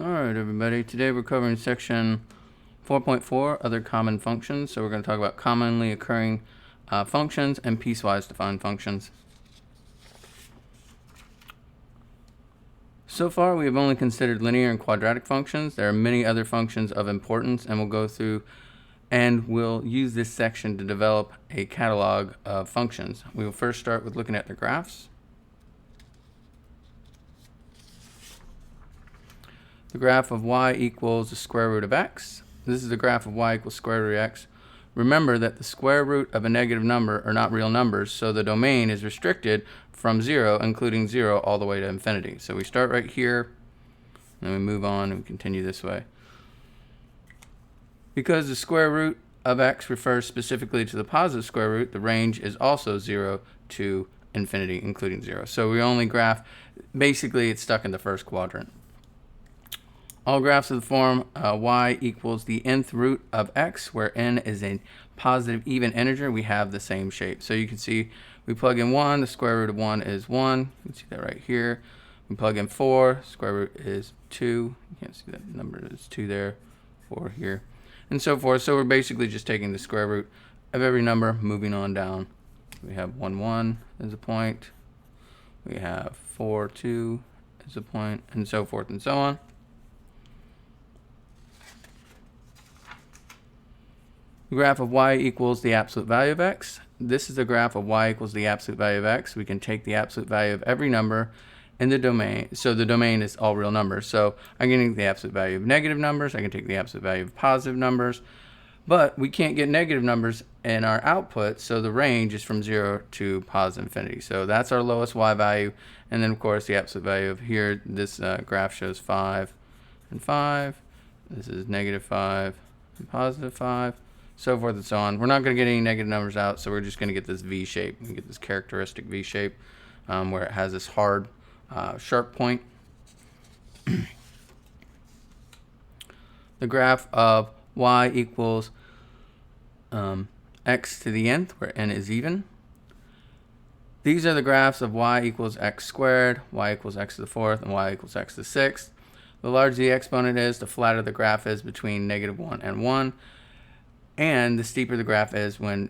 Alright everybody, today we're covering section 4.4, other common functions. So we're going to talk about commonly occurring functions and piecewise defined functions. So far we have only considered linear and quadratic functions. There are many other functions of importance, and we'll go through and we'll use this section to develop a catalog of functions. We will first start with looking at the graphs. The graph of y equals the square root of x. This is the graph of y equals square root of x. Remember that the square root of a negative number are not real numbers, so the domain is restricted from 0, including 0, all the way to infinity. So we start right here, and then we move on and continue this way. Because the square root of x refers specifically to the positive square root, the range is also 0 to infinity, including 0. So we only graph, basically it's stuck in the first quadrant. All graphs of the form y equals the nth root of x, where n is a positive even integer, we have the same shape. So you can see we plug in 1, the square root of 1 is 1. You can see that right here. We plug in 4, square root is 2. You can't see that number is 2 there, 4 here, and so forth. So we're basically just taking the square root of every number, moving on down. We have 1, 1 as a point. We have 4, 2 as a point, and so forth and so on. The graph of y equals the absolute value of x. This is the graph of y equals the absolute value of x. We can take the absolute value of every number in the domain. So the domain is all real numbers. So I can take the absolute value of negative numbers. I can take the absolute value of positive numbers. But we can't get negative numbers in our output, so the range is from 0 to positive infinity. So that's our lowest y value. And then, of course, the absolute value of here, this graph shows 5 and 5. This is negative 5 and positive 5. So forth and so on. We're not going to get any negative numbers out, so we're just going to get this V shape. We get this characteristic V shape where it has this hard, sharp point. The graph of y equals x to the nth, where n is even. These are the graphs of y equals x squared, y equals x to the fourth, and y equals x to the sixth. The larger the exponent is, the flatter the graph is between -1 and 1. And the steeper the graph is when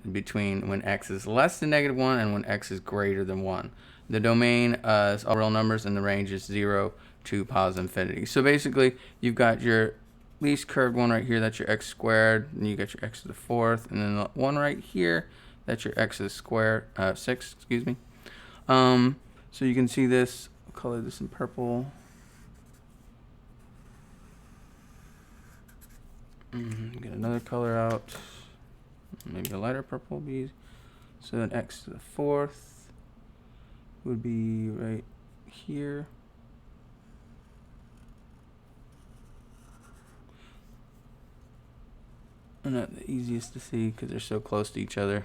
x is less than -1 and when x is greater than 1. The domain is all real numbers, and the range is 0 to positive infinity. So basically, you've got your least curved one right here, that's your x squared, and you got your x to the fourth, and then the one right here, that's your x to the square, 6, excuse me. So you can see this, I'll color this in purple. Get another color out, maybe a lighter purple would be, so then x to the fourth would be right here. And not the easiest to see because they're so close to each other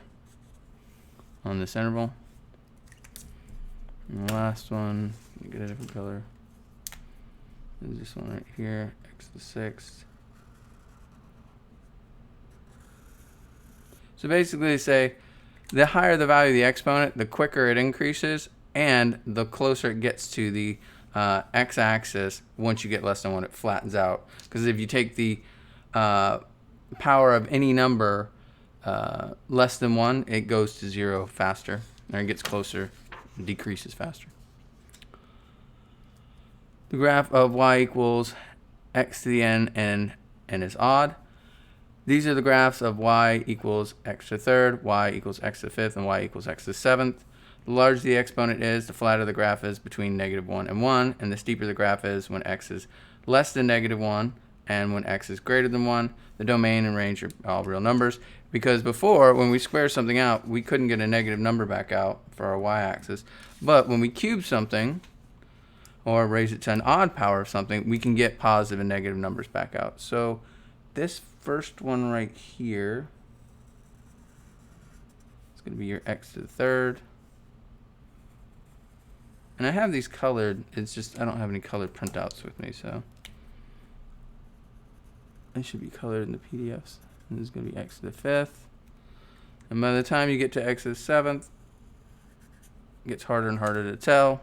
on this interval. And the last one, get a different color, is this one right here, x to the sixth. So basically they say the higher the value of the exponent, the quicker it increases, and the closer it gets to the x-axis. Once you get less than 1, it flattens out. Because if you take the power of any number less than 1, it goes to 0 faster, or it gets closer, and decreases faster. The graph of y equals x to the n, and n is odd. These are the graphs of y equals x to the third, y equals x to the fifth, and y equals x to the seventh. The larger the exponent is, the flatter the graph is between -1 and 1, and the steeper the graph is when x is less than -1 and when x is greater than 1. The domain and range are all real numbers, because before, when we square something out, we couldn't get a negative number back out for our y-axis. But when we cube something, or raise it to an odd power of something, we can get positive and negative numbers back out. So this first one right here, it's going to be your x to the third. And I have these colored, it's just I don't have any colored printouts with me, so they should be colored in the PDFs. And this is going to be x to the fifth. And by the time you get to x to the seventh, it gets harder and harder to tell.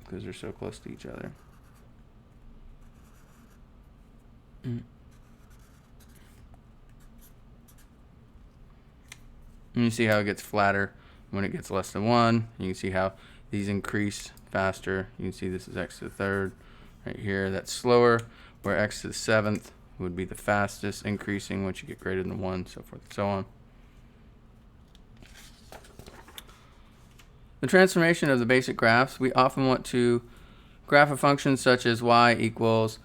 because they're so close to each other. And you see how it gets flatter when it gets less than 1. You can see how these increase faster. You can see this is x to the third right here. That's slower, where x to the 7th would be the fastest, increasing once you get greater than 1, so forth and so on. The transformation of the basic graphs, we often want to graph a function such as y equals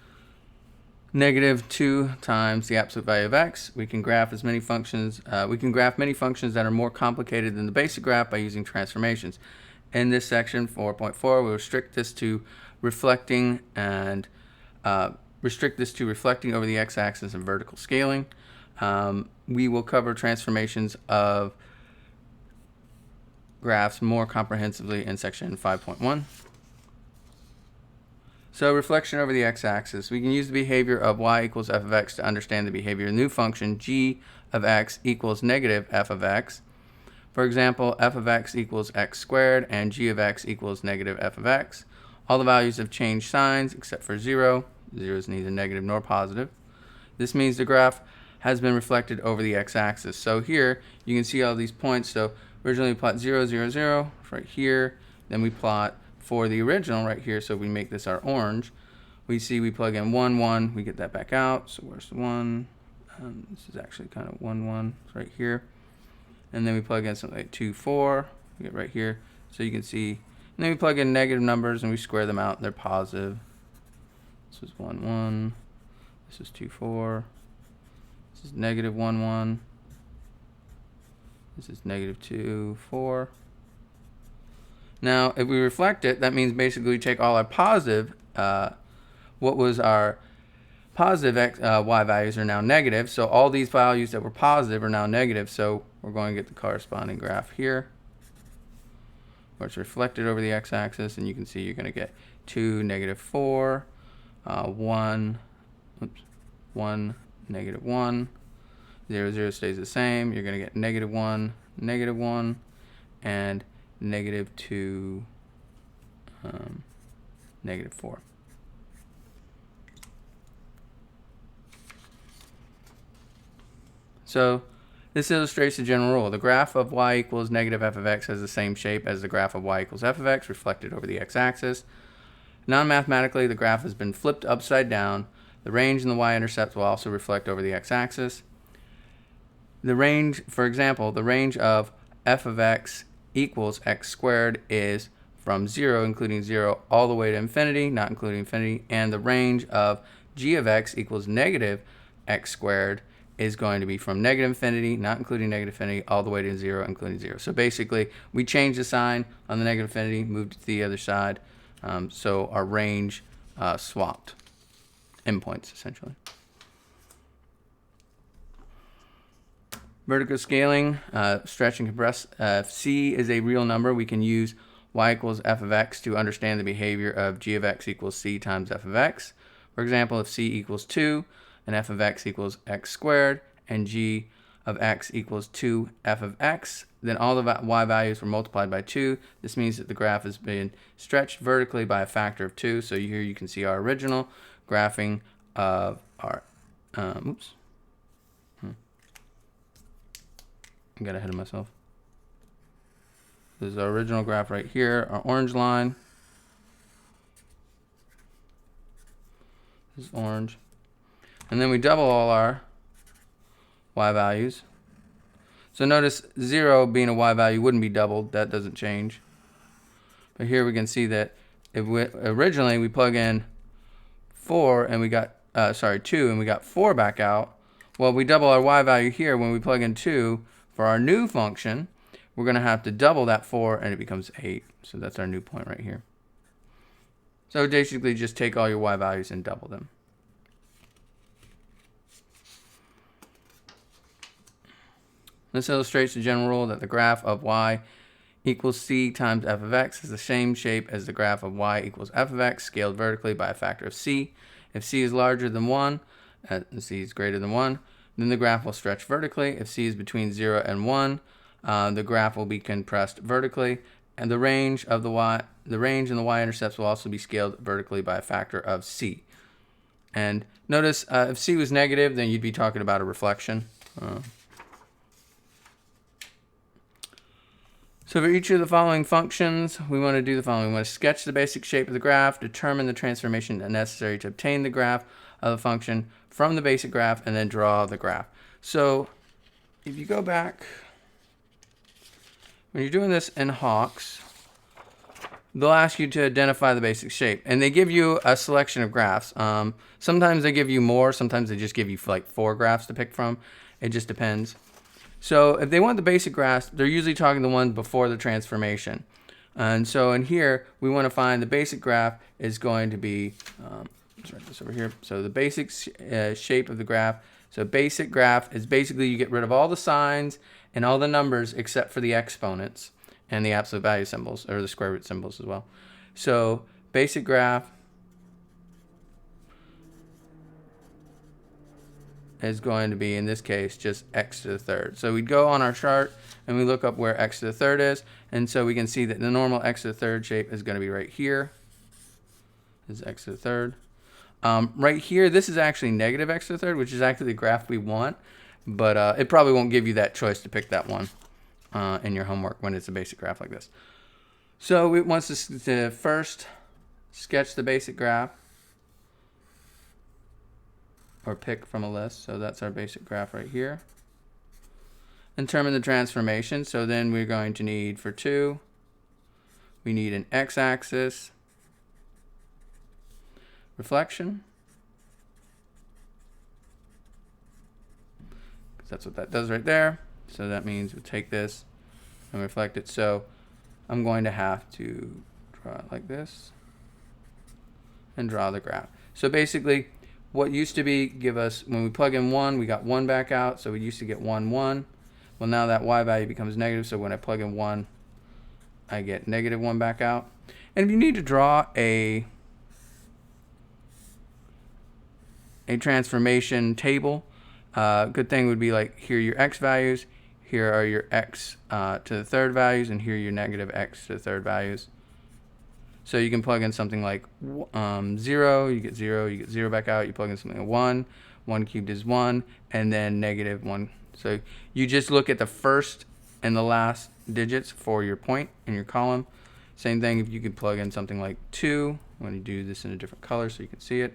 -2 times the absolute value of x. We can graph as many functions. We can graph many functions that are more complicated than the basic graph by using transformations. In this section 4.4, we'll restrict this to reflecting and over the x-axis and vertical scaling. We will cover transformations of graphs more comprehensively in section 5.1. So reflection over the x-axis. We can use the behavior of y equals f of x to understand the behavior of the new function g of x equals negative f of x. For example, f of x equals x squared and g of x equals negative f of x. All the values have changed signs except for 0. 0 is neither negative nor positive. This means the graph has been reflected over the x-axis. So here you can see all these points. So originally we plot 0, 0, 0 right here. Then we plot for the original right here, so we make this our orange. We see we plug in 1, 1, we get that back out. So where's the 1? This is actually kind of 1, 1 right here. And then we plug in something like 2, 4, we get right here. So you can see, and then we plug in negative numbers and we square them out, and they're positive. This is 1, 1, this is 2, 4, this is negative 1, 1, this is negative 2, 4. Now, if we reflect it, that means basically we take all our positive, what was our positive x, y values are now negative. So all these values that were positive are now negative. So we're going to get the corresponding graph here, where it's reflected over the x-axis, and you can see you're going to get 2, negative 4, 1, negative 1, 0, 0 stays the same. You're going to get negative 1, and negative 2, negative 4. So this illustrates the general rule. The graph of y equals negative f of x has the same shape as the graph of y equals f of x reflected over the x-axis. Non-mathematically, the graph has been flipped upside down. The range and the y-intercept will also reflect over the x-axis. The range, for example, the range of f of x equals x squared is from 0, including 0, all the way to infinity, not including infinity. And the range of g of x equals negative x squared is going to be from negative infinity, not including negative infinity, all the way to 0, including 0. So basically, we changed the sign on the negative infinity, moved it to the other side, so our range swapped endpoints, essentially. Vertical scaling, stretch and compress. If c is a real number, we can use y equals f of x to understand the behavior of g of x equals c times f of x. For example, if c equals 2, and f of x equals x squared, and g of x equals 2 f of x, then all the y values were multiplied by 2. This means that the graph has been stretched vertically by a factor of 2. So here you can see our original graphing of our, I got ahead of myself. This is our original graph right here, our orange line. This is orange. And then we double all our y values. So notice 0 being a y value wouldn't be doubled. That doesn't change. But here we can see that if originally we plug in 4 and we got, 2 and we got 4 back out. Well, we double our y value here when we plug in 2 for our new function. We're going to have to double that 4 and it becomes 8. So that's our new point right here. So basically just take all your y values and double them. This illustrates the general rule that the graph of y equals c times f of x has the same shape as the graph of y equals f of x scaled vertically by a factor of c. If c is larger than 1, and c is greater than 1, then the graph will stretch vertically. If c is between 0 and 1, the graph will be compressed vertically. and the range and the y-intercepts will also be scaled vertically by a factor of c. And notice if c was negative, then you'd be talking about a reflection. So for each of the following functions, we want to do the following. We want to sketch the basic shape of the graph, determine the transformation necessary to obtain the graph of the function from the basic graph, and then draw the graph. So if you go back, when you're doing this in Hawks, they'll ask you to identify the basic shape. And they give you a selection of graphs. Sometimes they give you more. Sometimes they just give you like 4 graphs to pick from. It just depends. So if they want the basic graphs, they're usually talking the one before the transformation. And so in here, we want to find the basic graph is going to be, let's write this over here. So the basic shape of the graph. So basic graph is basically you get rid of all the signs and all the numbers except for the exponents and the absolute value symbols, or the square root symbols as well. So basic graph is going to be, in this case, just x to the third. So we'd go on our chart and we look up where x to the third is, and so we can see that the normal x to the third shape is going to be right here. This is x to the third. Right here, this is actually negative x to the third, which is actually the graph we want, but it probably won't give you that choice to pick that one in your homework when it's a basic graph like this. So it wants us to first sketch the basic graph, or pick from a list. So that's our basic graph right here. And determine the transformation. So then we're going to need, for 2, we need an x-axis reflection, because that's what that does right there. So that means we'll take this and reflect it. So I'm going to have to draw it like this and draw the graph. So basically, what used to be give us, when we plug in 1, we got 1 back out. So we used to get 1, 1. Well, now that y value becomes negative. So when I plug in 1, I get negative 1 back out. And if you need to draw a transformation table, good thing would be like, here are your x values, here are your x to the third values, and here are your negative x to the third values. So you can plug in something like 0, you get 0 back out. You plug in something like 1, 1 cubed is 1, and then negative 1. So you just look at the first and the last digits for your point in your column. Same thing if you could plug in something like 2. I'm going to do this in a different color so you can see it.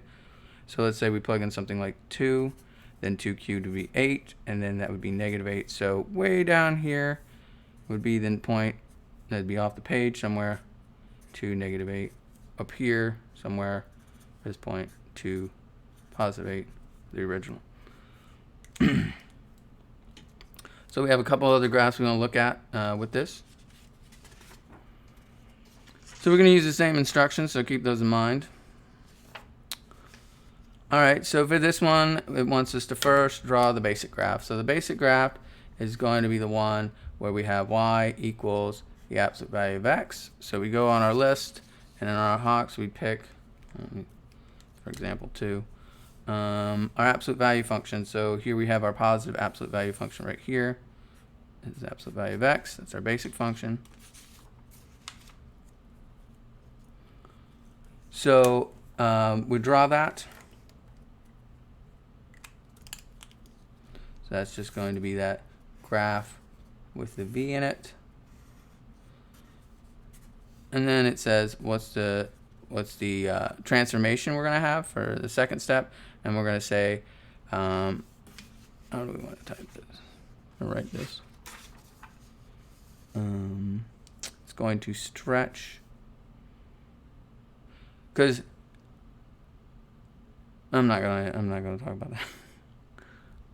So let's say we plug in something like 2, then 2 cubed would be 8, and then that would be negative 8. So way down here would be the point that'd be off the page somewhere. 2, negative 8. Up here somewhere, this point, 2, positive 8, the original. So we have a couple other graphs we want to look at with this. So we're going to use the same instructions, so keep those in mind. All right, so for this one, it wants us to first draw the basic graph. So the basic graph is going to be the one where we have y equals the absolute value of x. So we go on our list, and in our Hawks, we pick, for example, 2, our absolute value function. So here we have our positive absolute value function right here. This is the absolute value of x. That's our basic function. So we draw that. So that's just going to be that graph with the v in it. And then it says what's the transformation we're going to have for the second step, and we're going to say how do we want to type this or write this? It's going to stretch, because I'm not gonna talk about that.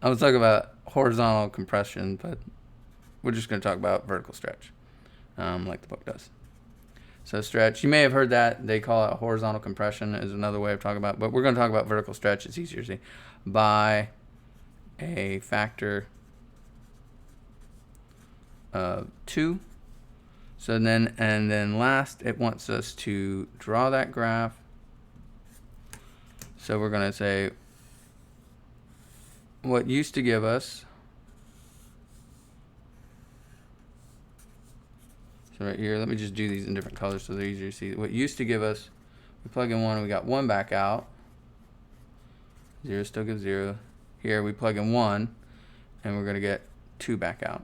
I was talking about horizontal compression, but we're just going to talk about vertical stretch, like the book does. So stretch, you may have heard that. They call it horizontal compression is another way of talking about it, but we're going to talk about vertical stretch. It's easier to see. By a factor of 2. So then, and then last, it wants us to draw that graph. So we're going to say what used to give us So right here, let me just do these in different colors so they're easier to see. What used to give us, we plug in 1 and we got 1 back out. 0 still gives 0. Here we plug in 1 and we're going to get 2 back out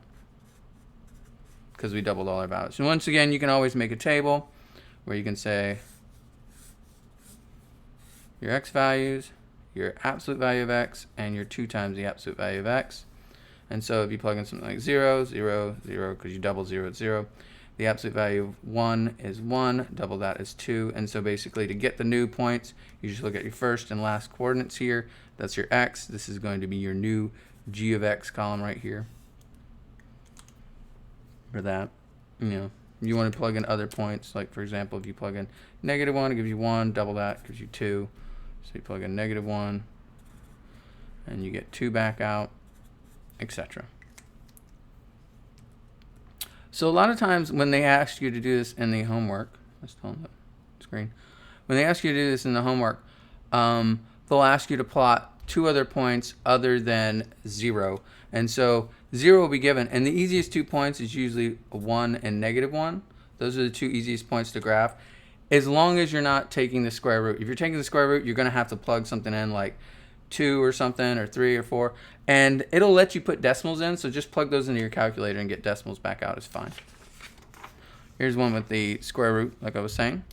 because we doubled all our values. And once again, you can always make a table where you can say your x values, your absolute value of x, and your 2 times the absolute value of x. And so if you plug in something like 0, 0, 0, because you double 0, it's 0. The absolute value of 1 is 1, double that is 2. And so basically to get the new points, you just look at your first and last coordinates here. That's your x. This is going to be your new g of x column right here. For that, you want to plug in other points. Like for example, if you plug in -1, it gives you 1, double that gives you 2. So you plug in -1 and you get 2 back out, etc. So a lot of times when they ask you to do this in the homework, let's tell them the screen. When they ask you to do this in the homework, they'll ask you to plot 2 other points other than 0. And so 0 will be given, and the easiest 2 points is usually 1 and -1. Those are the 2 easiest points to graph, as long as you're not taking the square root. If you're taking the square root, you're going to have to plug something in like 2 or something, or 3 or 4, and it'll let you put decimals in, so just plug those into your calculator and get decimals back out is fine. Here's one with the square root, like I was saying.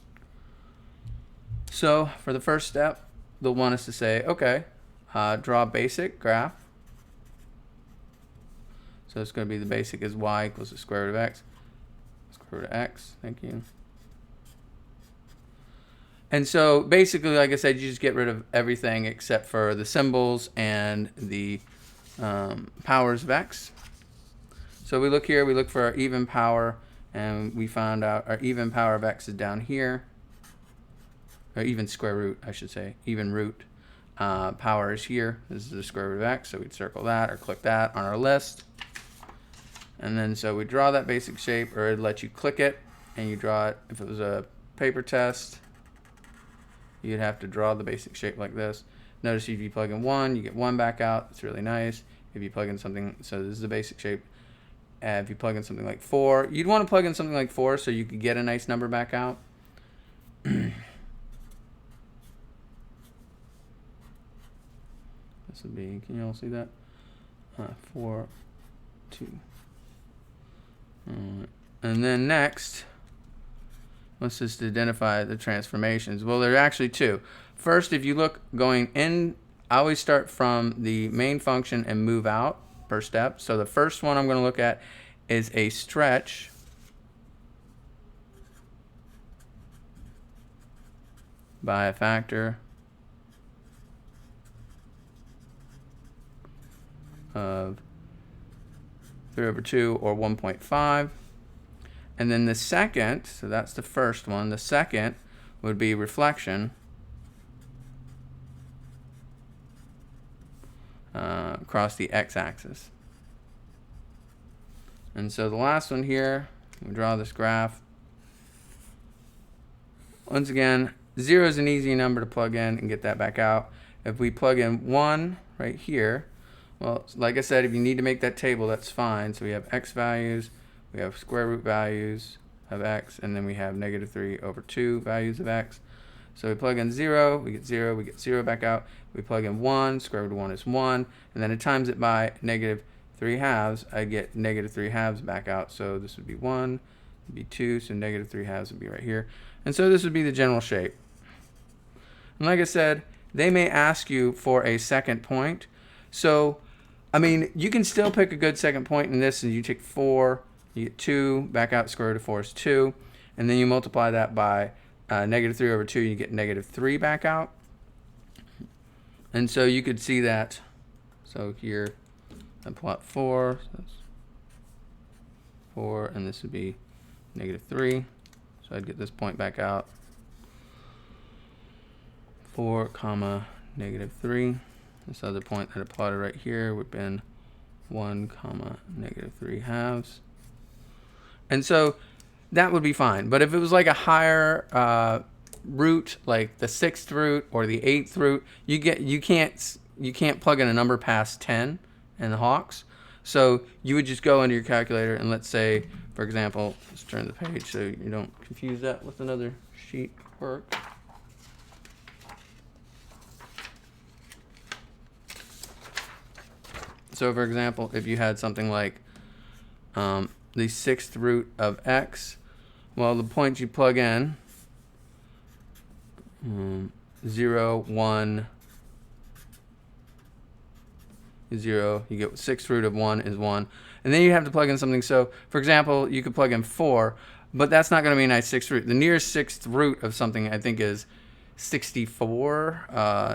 So for the first step, they'll want us to say, okay, draw a basic graph. So it's going to be the basic is y equals the square root of x. Square root of x, thank you. And so basically, like I said, you just get rid of everything except for the symbols and the powers of x. So we look here, we look for our even power, and we found out our even power of x is down here. Or even square root, I should say. Even root power is here. This is the square root of x, so we'd circle that or click that on our list. And then so we draw that basic shape, or it'd let you click it, and you draw it. If it was a paper test, you'd have to draw the basic shape like this. Notice if you plug in 1, you get 1 back out. It's really nice. If you plug in something, so this is the basic shape. If you plug in something like 4, you'd want to plug in something like 4 so you could get a nice number back out. This would be, can you all see that? 4, 2. And then next, let's just identify the transformations. Well, there are actually 2. First, if you look going in, I always start from the main function and move out per step. So the first one I'm going to look at is a stretch by a factor of 3/2 or 1.5. And then the second, so that's the first one, the second would be reflection across the x-axis. And so the last one here, we draw this graph. Once again, 0 is an easy number to plug in and get that back out. If we plug in 1 right here, well, like I said, if you need to make that table, that's fine. So we have x values, we have square root values of x, and then we have -3/2 values of x. So we plug in 0, we get 0, we get 0 back out. We plug in 1, square root of 1 is 1, and then it times it by -3/2, I get -3/2 back out. So this would be 1, would be 2, so -3/2 would be right here. And so this would be the general shape. And like I said, they may ask you for a second point. So, I mean, you can still pick a good second point in this, and you take 4, you get 2, back out, square root of 4 is 2, and then you multiply that by -3/2, you get -3 back out. And so you could see that. So here, I plot 4, so that's 4, and this would be -3. So I'd get this point back out. 4, comma, -3. This other point that I plotted right here would have been 1, comma, -3/2. And so that would be fine. But if it was like a higher root, like the 6th root or the 8th root, you can't plug in a number past 10 in the Hawks. So you would just go into your calculator and let's say, for example, let's turn the page so you don't confuse that with another sheet work. So for example, if you had something like the sixth root of x, well, the points you plug in, 0, 1, 0, you get sixth root of 1 is 1. And then you have to plug in something. So, for example, you could plug in 4, but that's not going to be a nice sixth root. The nearest sixth root of something, I think, is 64,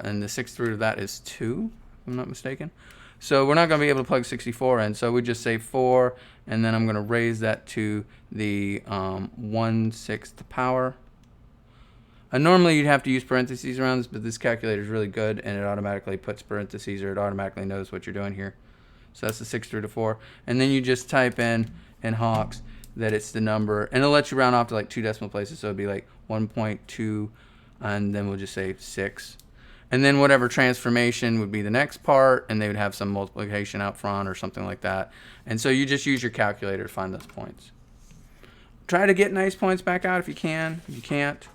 and the sixth root of that is 2, if I'm not mistaken. So we're not going to be able to plug 64 in. So we just say 4, and then I'm going to raise that to the 1/6 power. Normally you'd have to use parentheses around this, but this calculator is really good, and it automatically puts parentheses, or it automatically knows what you're doing here. So that's the 6th root of 4. And then you just type in Hawks that it's the number, and it'll let you round off to like 2 decimal places, so it'd be like 1.2, and then we'll just say 6. And then whatever transformation would be the next part, and they would have some multiplication out front or something like that. And so you just use your calculator to find those points. Try to get nice points back out if you can. If you can't,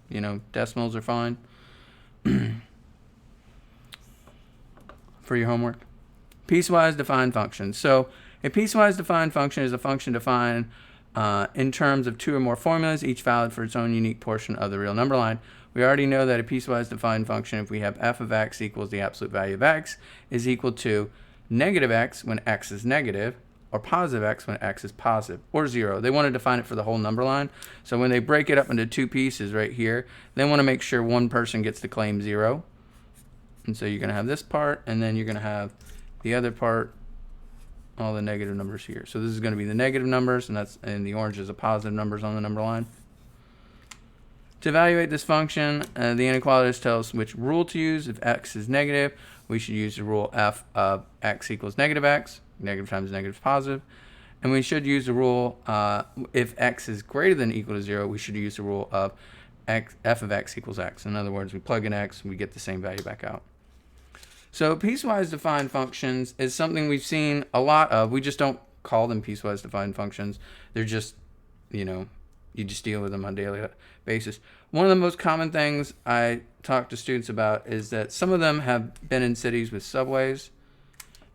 you know, decimals are fine. For your homework. Piecewise defined function. So a piecewise defined function is a function defined in terms of 2 or more formulas, each valid for its own unique portion of the real number line. We already know that a piecewise defined function, if we have f of x equals the absolute value of x, is equal to negative x when x is negative, or positive x when x is positive, or 0. They want to define it for the whole number line. So when they break it up into 2 pieces right here, they want to make sure one person gets to claim 0. And so you're going to have this part, and then you're going to have the other part, all the negative numbers here. So this is going to be the negative numbers, and the orange is the positive numbers on the number line. To evaluate this function, the inequalities tell us which rule to use. If x is negative, we should use the rule f of x equals negative x. Negative times negative is positive. And we should use the rule, if x is greater than or equal to 0, we should use the rule of f of x equals x. In other words, we plug in x, we get the same value back out. So piecewise defined functions is something we've seen a lot of. We just don't call them piecewise defined functions. They're just, you know, you just deal with them on a daily basis. One of the most common things I talk to students about is that some of them have been in cities with subways,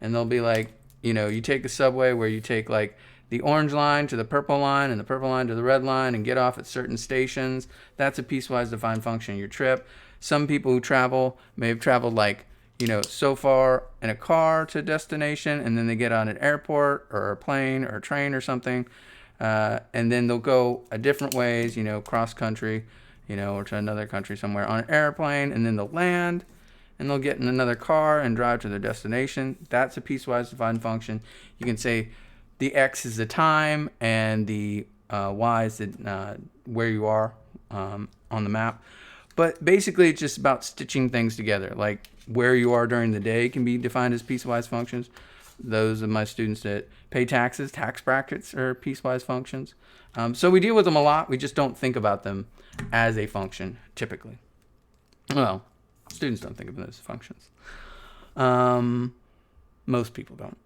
and they'll be like, you know, you take the subway where you take like the orange line to the purple line and the purple line to the red line and get off at certain stations. That's a piecewise defined function of your trip. Some people who travel may have traveled like, you know, so far in a car to a destination, and then they get on an airport or a plane or a train or something, and then they'll go a different ways, you know, cross country, you know, or to another country somewhere on an airplane, and then they'll land, and they'll get in another car and drive to their destination. That's a piecewise defined function. You can say the x is the time, and the y is the, where you are on the map. But basically, it's just about stitching things together. Like where you are during the day can be defined as piecewise functions. Those of my students that pay taxes, tax brackets are piecewise functions. So we deal with them a lot. We just don't think about them as a function, typically. Well, students don't think of them as functions. Most people don't.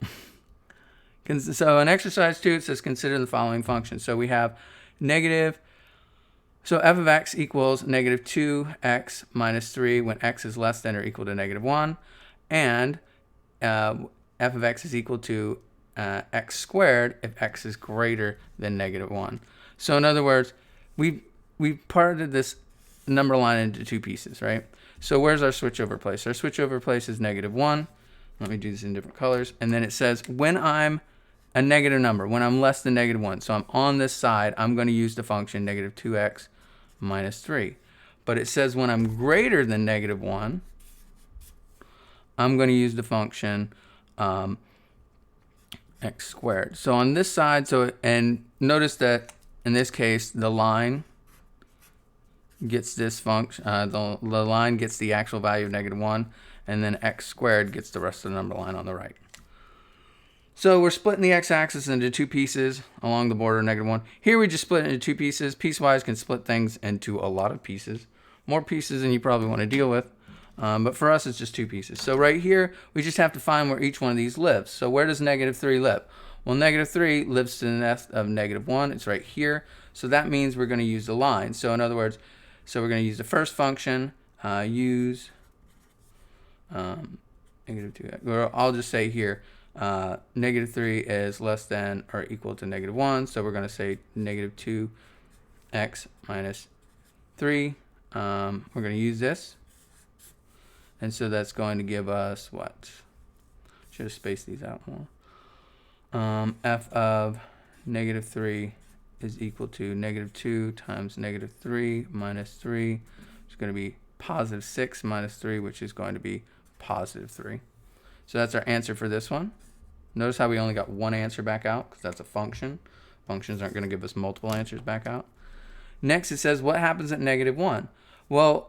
So in exercise 2, it says consider the following functions. So we have negative. So f of x equals negative 2x minus 3 when x is less than or equal to negative 1. And f of x is equal to x squared if x is greater than negative 1. So in other words, we parted this number line into 2 pieces, right? So where's our switchover place? Our switchover place is negative 1. Let me do this in different colors. And then it says when I'm a negative number, when I'm less than negative 1, so I'm on this side, I'm going to use the function negative 2x minus 3. But it says when I'm greater than negative 1, I'm going to use the function x squared. So on this side, and notice that in this case, the line gets this function, the line gets the actual value of negative 1, and then x squared gets the rest of the number line on the right. So we're splitting the x-axis into 2 pieces along the border of negative 1. Here we just split it into 2 pieces. Piecewise can split things into a lot of pieces. More pieces than you probably want to deal with. But for us, it's just two pieces. So right here, we just have to find where each one of these lives. So where does negative 3 live? Well, negative 3 lives to the left of negative 1. It's right here. So that means we're going to use the line. So in other words, we're going to use the first function, use negative 2. Or I'll just say here, negative 3 is less than or equal to negative 1. So we're going to say negative 2x minus 3. We're going to use this. And so that's going to give us what? Should have spaced these out more. F of negative 3 is equal to negative 2 times negative 3 minus 3. It's going to be positive 6 minus 3, which is going to be positive 3. So that's our answer for this one. Notice how we only got one answer back out because that's a function. Functions aren't going to give us multiple answers back out. Next, it says, what happens at negative 1? Well,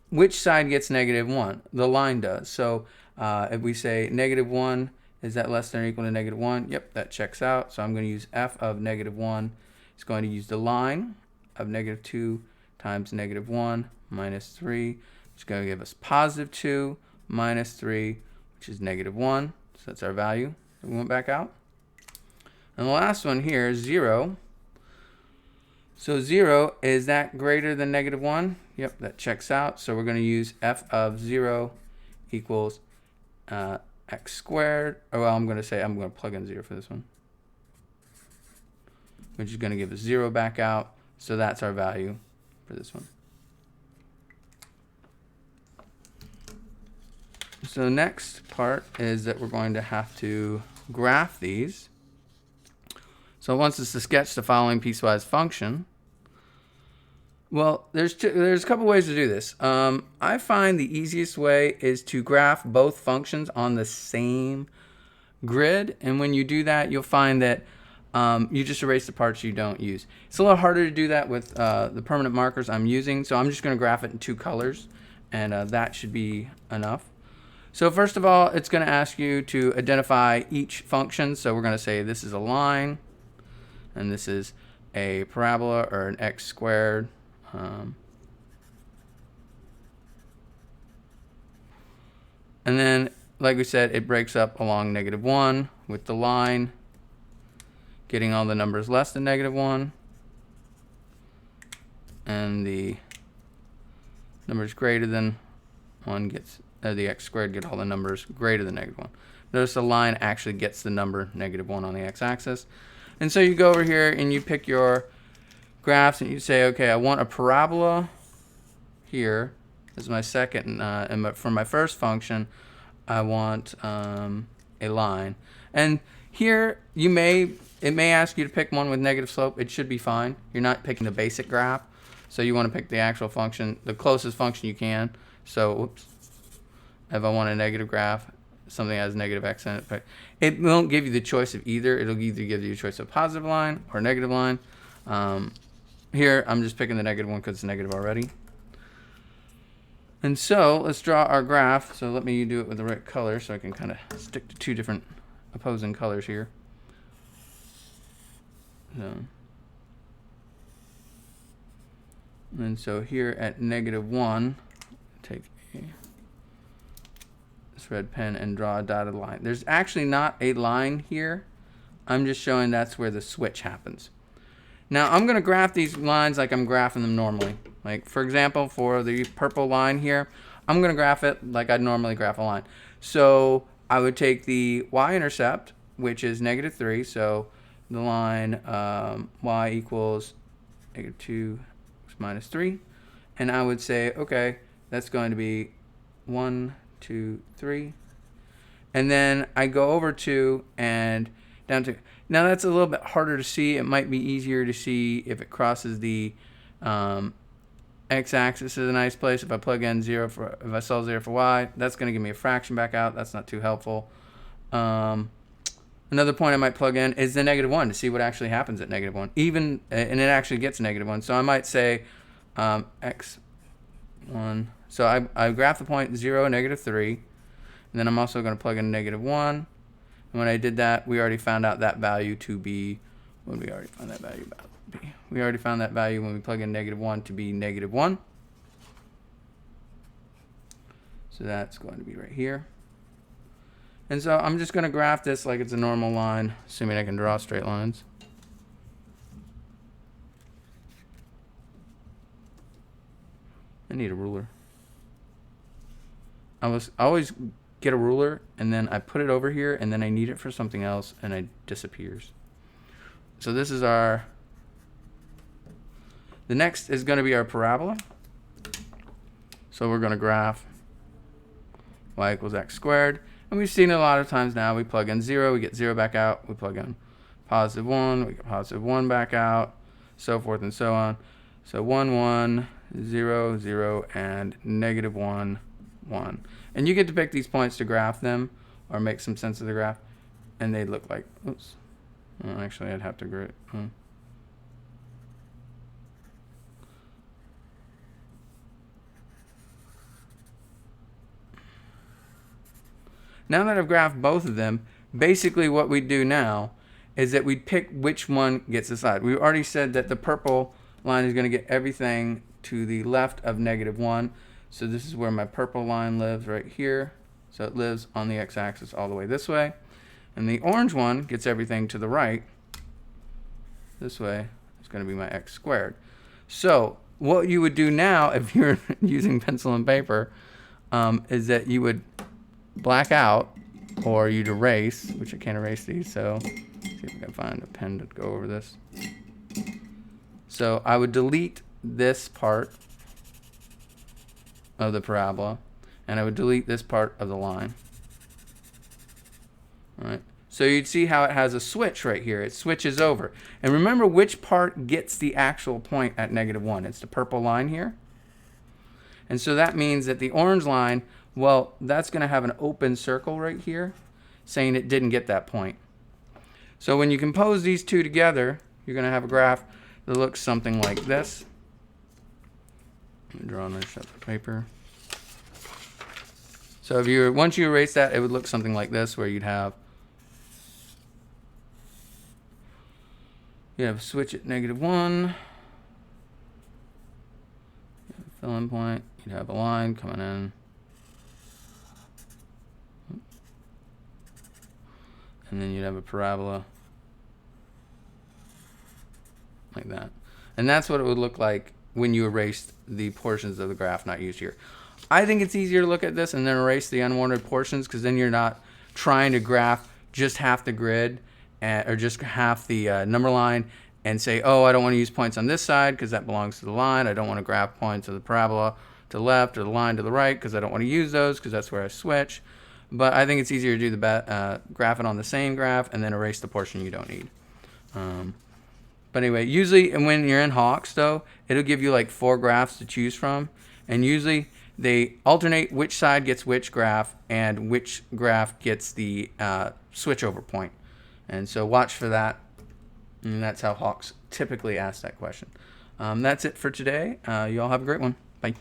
which side gets negative 1? The line does. So if we say negative 1, is that less than or equal to negative 1? Yep, that checks out. So I'm going to use f of negative 1. It's going to use the line of negative 2 times negative 1 minus 3. It's going to give us positive 2 minus 3, which is negative 1. So that's our value. We went back out. And the last one here is 0. So 0, is that greater than negative 1? Yep, that checks out. So we're going to use f of 0 equals x squared. Oh, well, I'm going to plug in 0 for this one, which is going to give us 0 back out. So that's our value for this one. So the next part is that we're going to have to graph these. So it wants us to sketch the following piecewise function. Well, there's a couple ways to do this. I find the easiest way is to graph both functions on the same grid, and when you do that, you'll find that you just erase the parts you don't use. It's a little harder to do that with the permanent markers I'm using, so I'm just going to graph it in 2 colors, and that should be enough. So first of all, it's going to ask you to identify each function. So we're going to say this is a line, and this is a parabola or an x squared. And then, like we said, it breaks up along negative 1 with the line, getting all the numbers less than negative 1. And the numbers greater than 1 gets, the x squared get all the numbers greater than negative 1. Notice the line actually gets the number negative 1 on the x-axis. And so you go over here and you pick your graphs and you say, okay, I want a parabola here as my second, and for my first function, I want a line. And here it may ask you to pick one with negative slope. It should be fine. You're not picking the basic graph, so you want to pick the actual function, the closest function you can. So, whoops, if I want a negative graph, something that has negative x in it, but it won't give you the choice of either. It'll either give you a choice of positive line or negative line. Here, I'm just picking the negative one because it's negative already. And so let's draw our graph. So let me do it with the right color so I can kind of stick to 2 different opposing colors here. And so here at negative 1, take this red pen and draw a dotted line. There's actually not a line here. I'm just showing that's where the switch happens. Now I'm going to graph these lines like I'm graphing them normally. Like for example, for the purple line here, I'm going to graph it like I'd normally graph a line. So I would take the y-intercept, which is negative 3. So the line y equals negative 2 minus 3. And I would say, okay, that's going to be 1, 2, 3. And then I go over to and down to. Now that's a little bit harder to see. It might be easier to see if it crosses the x-axis is a nice place. If I plug in 0 for, if I solve 0 for y, that's going to give me a fraction back out. That's not too helpful. Another point I might plug in is the negative 1 to see what actually happens at negative 1. Even, and it actually gets negative 1. So I might say x1. So I graph the point 0, negative 3. And then I'm also going to plug in negative 1. And when I did that, we already found out that value to be, what did we already find that value about to be? We already found that value when we plug in negative 1 to be negative 1. So that's going to be right here. And so I'm just going to graph this like it's a normal line, assuming I can draw straight lines. I need a ruler. I always get a ruler, and then I put it over here, and then I need it for something else, and it disappears. So this is the next is going to be our parabola. So we're going to graph y equals x squared. And we've seen it a lot of times now. We plug in 0, we get 0 back out. We plug in positive 1, we get positive 1 back out, so forth and so on. So 1, 1, 0, 0, and negative 1, 1. And you get to pick these points to graph them or make some sense of the graph. And they look like, oops. Well, actually, I'd have to grid. Now that I've graphed both of them, basically what we do now is that we pick which one gets assigned. We already said that the purple line is going to get everything to the left of negative 1. So this is where my purple line lives, right here. So it lives on the x-axis all the way this way. And the orange one gets everything to the right. This way is going to be my x squared. So what you would do now if you're using pencil and paper is that you would black out, or you'd erase, which I can't erase these, so see if I can find a pen to go over this. So I would delete this part of the parabola, and I would delete this part of the line. All right. So you'd see how it has a switch right here. It switches over. And remember which part gets the actual point at negative 1. It's the purple line here. And so that means that the orange line, well, that's going to have an open circle right here, saying it didn't get that point. So when you compose these two together, you're going to have a graph that looks something like this. Let me draw on this sheet of paper. So if once you erase that, it would look something like this, where you'd have a switch at negative 1, fill-in point, you'd have a line coming in, and then you'd have a parabola like that. And that's what it would look like when you erased the portions of the graph not used here. I think it's easier to look at this and then erase the unwanted portions, because then you're not trying to graph just half the grid or just half the number line and say, oh, I don't want to use points on this side because that belongs to the line. I don't want to graph points of the parabola to the left or the line to the right because I don't want to use those because that's where I switch. But I think it's easier to do the graph it on the same graph and then erase the portion you don't need. But anyway, usually when you're in Hawks, though, it'll give you like 4 graphs to choose from. And usually they alternate which side gets which graph and which graph gets the switchover point. And so watch for that. And that's how Hawks typically ask that question. That's it for today. You all have a great one. Bye.